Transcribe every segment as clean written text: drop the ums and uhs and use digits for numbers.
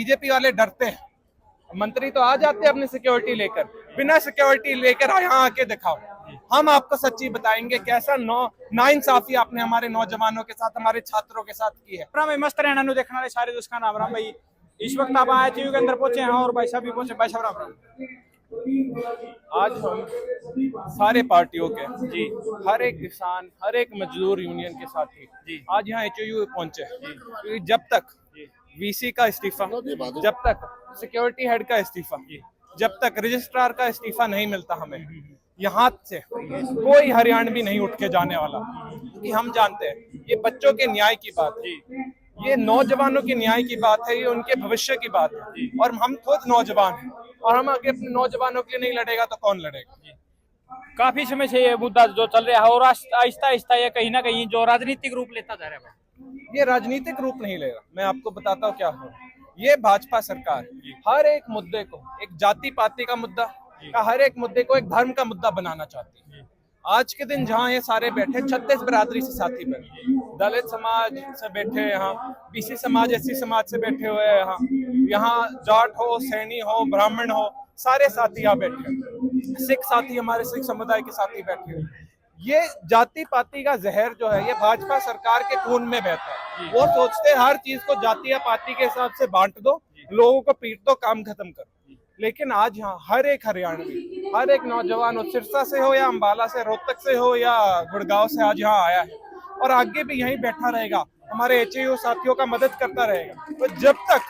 BJP वाले डरते हैं, मंत्री तो आ जाते हैं अपनी सिक्योरिटी लेकर, बिना सिक्योरिटी लेकर यहाँ आके दिखाओ, हम आपको सच्ची बताएंगे कैसा नाइंसाफी आपने हमारे नौजवानों के साथ, हमारे छात्रों के साथ की है। भाई मस्त रहना नु देखने वाले सारे दोस्त का नाम राम भाई। इस वक्त आप आए टीवी के अंदर पहुंचे हैं और भाई साहब भी पहुंचे। भाई साहब राम राम। आज हम सारे पार्टियों के जी, हर एक किसान, हर एक मजदूर यूनियन के साथी जी आज यहाँ एचओयू पहुंचे क्योंकि जब तक वीसी का इस्तीफा, जब तक सिक्योरिटी हेड का इस्तीफा, जब तक रजिस्ट्रार का इस्तीफा नहीं मिलता हमें यहाँ से कोई हरियाणवी नहीं उठ के जाने वाला, क्योंकि हम जानते हैं ये बच्चों के न्याय की बात है, ये नौजवानों की न्याय की बात है, ये उनके भविष्य की बात है और हम खुद नौजवान हैं और हम आगे अपने नौजवानों के लिए नहीं लड़ेगा तो कौन लड़ेगा। काफी समय से ये मुद्दा जो चल रहा है और आहिस्ता आहिस्ता ये कहीं ना कहीं जो राजनीतिक रूप लेता जा रहा है। ये राजनीतिक रूप नहीं ले रहा, मैं आपको बताता हूँ क्या हो। ये भाजपा सरकार हर एक मुद्दे को एक जाति पाति का मुद्दा का, हर एक मुद्दे को एक धर्म का मुद्दा बनाना चाहती है। आज के दिन जहाँ ये सारे बैठे 36 बिरादरी से साथी बैठे, दलित समाज से बैठे, यहाँ बीसी समाज, एससी समाज से बैठे हुए हैं, यहाँ जाट हो, सैनी हो, ब्राह्मण हो, सारे साथी यहाँ बैठे, सिख साथी, हमारे सिख समुदाय के साथी बैठे। ये जाति पाति का जहर जो है ये भाजपा सरकार के खून में बहता है। वो सोचते हैं हर चीज को जाति या पाति के हिसाब से बांट दो, लोगों को पीट दो, काम खत्म कर। लेकिन आज यहाँ हर एक हरियाणवी, हर एक नौजवान हो, सिरसा से हो या अंबाला से, रोहतक से हो या गुड़गांव से, आज यहाँ आया है और आगे भी यहीं बैठा रहेगा, हमारे एचएयू साथियों का मदद करता रहेगा। तो जब तक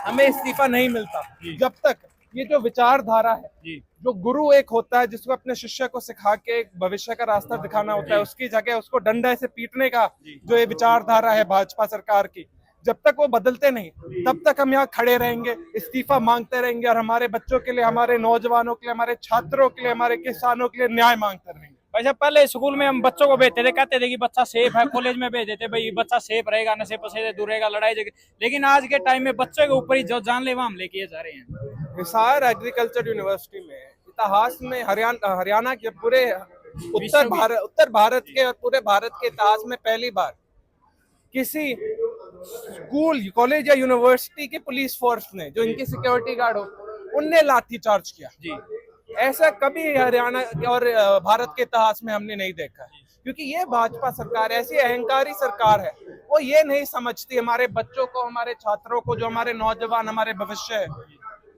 हमें इस्तीफा नहीं मिलता, जब तक ये जो विचारधारा है, जो गुरु एक होता है जिसको अपने शिष्य को सिखा के एक भविष्य का रास्ता दिखाना होता है, उसकी जगह उसको डंडे से पीटने का जो ये विचारधारा है भाजपा सरकार की, जब तक वो बदलते नहीं तब तक हम यहाँ खड़े रहेंगे, इस्तीफा मांगते रहेंगे और हमारे बच्चों के लिए, हमारे नौजवानों के लिए, हमारे छात्रों के लिए, हमारे किसानों के लिए न्याय मांगते रहेंगे। वैसे पहले स्कूल में हम बच्चों को भेजते थे, कहते थे कि बच्चा सेफ है, कॉलेज में भेज देते भाई बच्चा सेफ रहेगा, नशे पसे से दूर रहेगा, लड़ाई झगड़े। लेकिन आज के टाइम में बच्चों के ऊपर ही जो जानलेवा हमले किए जा रहे हैं। हिसार एग्रीकल्चर यूनिवर्सिटी में इतिहास में हरियाणा के पूरे उत्तर भारत के और पूरे भारत के इतिहास में पहली बार किसी स्कूल, कॉलेज या यूनिवर्सिटी के पुलिस फोर्स ने, जो इनकी सिक्योरिटी गार्ड हो, उनने लाठी चार्ज किया जी। ऐसा कभी हरियाणा और भारत के इतिहास में हमने नहीं देखा है, क्योंकि ये भाजपा सरकार ऐसी अहंकारी सरकार है, वो ये नहीं समझती हमारे बच्चों को, हमारे छात्रों को, जो हमारे नौजवान, हमारे भविष्य है,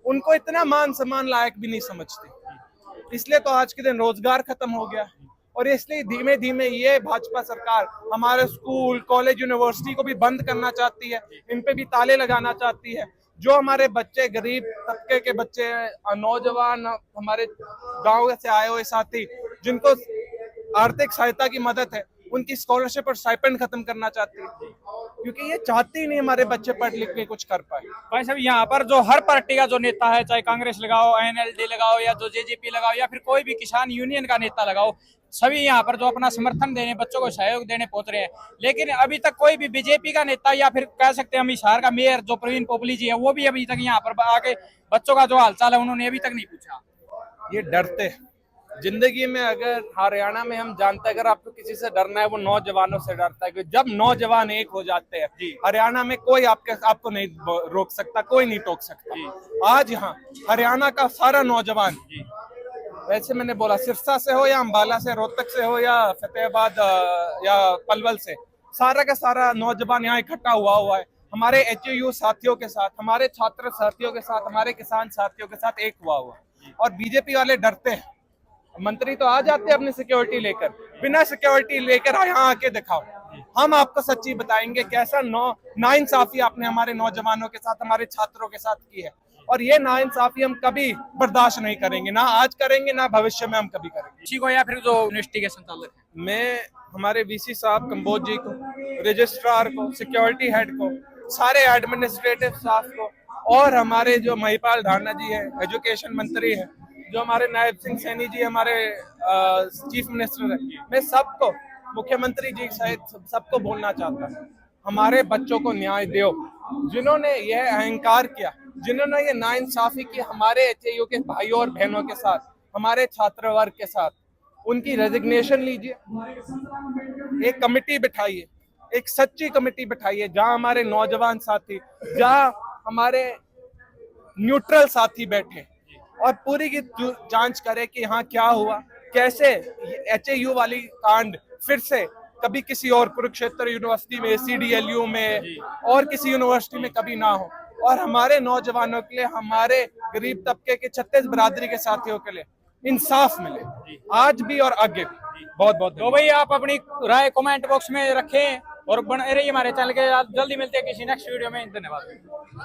उनको इतना मान सम्मान लायक भी नहीं समझती। इसलिए तो आज के दिन रोजगार खत्म हो गया और इसलिए धीमे धीमे ये भाजपा सरकार हमारे स्कूल, कॉलेज, यूनिवर्सिटी को भी बंद करना चाहती है, इन पे भी ताले लगाना चाहती है। जो हमारे बच्चे, गरीब तबके के बच्चे, नौजवान, हमारे गांव से आए हुए साथी जिनको आर्थिक सहायता की मदद है, उनकी स्कॉलरशिप और स्टाइपेंड खत्म करना चाहती है, क्योंकि ये चाहती नहीं हमारे बच्चे पढ़ लिख के कुछ कर पाए। भाई साहब यहाँ पर जो हर पार्टी का जो नेता है, चाहे कांग्रेस लगाओ, एनएलडी लगाओ या जो जेजेपी लगाओ या फिर कोई भी किसान यूनियन का नेता लगाओ, सभी यहाँ पर जो अपना समर्थन देने, बच्चों को सहयोग देने पहुंच रहे हैं। लेकिन अभी तक कोई भी बीजेपी का नेता या फिर कह सकते हैं हम हिसार का मेयर जो प्रवीण पोपली जी है, वो भी अभी तक यहाँ पर आके बच्चों का जो हालचाल है उन्होंने अभी तक नहीं पूछा। ये डरते हैं। जिंदगी में अगर हरियाणा में हम जानते हैं, अगर आपको किसी से डरना है वो नौजवानों से डरता है, कि जब नौजवान एक हो जाते हैं हरियाणा में कोई आपको नहीं रोक सकता, कोई नहीं टोक सकता। आज यहाँ हरियाणा का सारा नौजवान, वैसे मैंने बोला सिरसा से हो या अंबाला से, रोहतक से हो या फतेहाबाद या पलवल से, सारा का सारा नौजवान यहाँ इकट्ठा हुआ है, हमारे एचएयू साथियों के साथ, हमारे छात्र साथियों के साथ, हमारे किसान साथियों के साथ एक हुआ है। और बीजेपी वाले डरते हैं, मंत्री तो आ जाते हैं अपनी सिक्योरिटी लेकर, बिना सिक्योरिटी लेकर यहाँ आके दिखाओ, हम आपको सच्ची बताएंगे कैसा नाइंसाफी आपने हमारे नौजवानों के साथ, हमारे छात्रों के साथ की है। और ये नाइंसाफी हम कभी बर्दाश्त नहीं करेंगे, ना आज करेंगे ना भविष्य में हम कभी करेंगे। इसी को या फिर जो यूनिवर्सिटी के संचालक है, मैं हमारे वीसी साहब कंबोज जी को, रजिस्ट्रार को, सिक्योरिटी हेड को, सारे एडमिनिस्ट्रेटिव स्टाफ को, और हमारे जो महिपाल ढांडा जी है, एजुकेशन मंत्री है, जो हमारे नायब सिंह सैनी जी हमारे चीफ मिनिस्टर है, मैं सबको, मुख्यमंत्री जी सहित सबको बोलना चाहता हूँ, हमारे बच्चों को न्याय दो। जिन्होंने यह अहंकार किया, जिन्होंने ये नाइंसाफी की हमारे एचएयू के भाइयों और बहनों के साथ, हमारे छात्र वर्ग के साथ, उनकी रेजिग्नेशन लीजिए, एक कमेटी बिठाइए, एक सच्ची कमेटी बिठाइए, जहां हमारे नौजवान साथी, जहां हमारे न्यूट्रल साथी बैठे और पूरी की जांच करे कि हाँ क्या हुआ, कैसे HAU वाली कांड फिर से कभी किसी और कुरुक्षेत्र यूनिवर्सिटी में, CDLU में और किसी यूनिवर्सिटी में कभी ना हो, और हमारे नौजवानों के लिए, हमारे गरीब तबके के छत्तीस बिरादरी के साथियों के लिए इंसाफ मिले आज भी और आगे भी। बहुत बहुत तो भाई आप अपनी राय कमेंट बॉक्स में रखें और बने रहिए हमारे चैनल के साथ। जल्दी मिलते हैं किसी नेक्स्ट वीडियो में। धन्यवाद।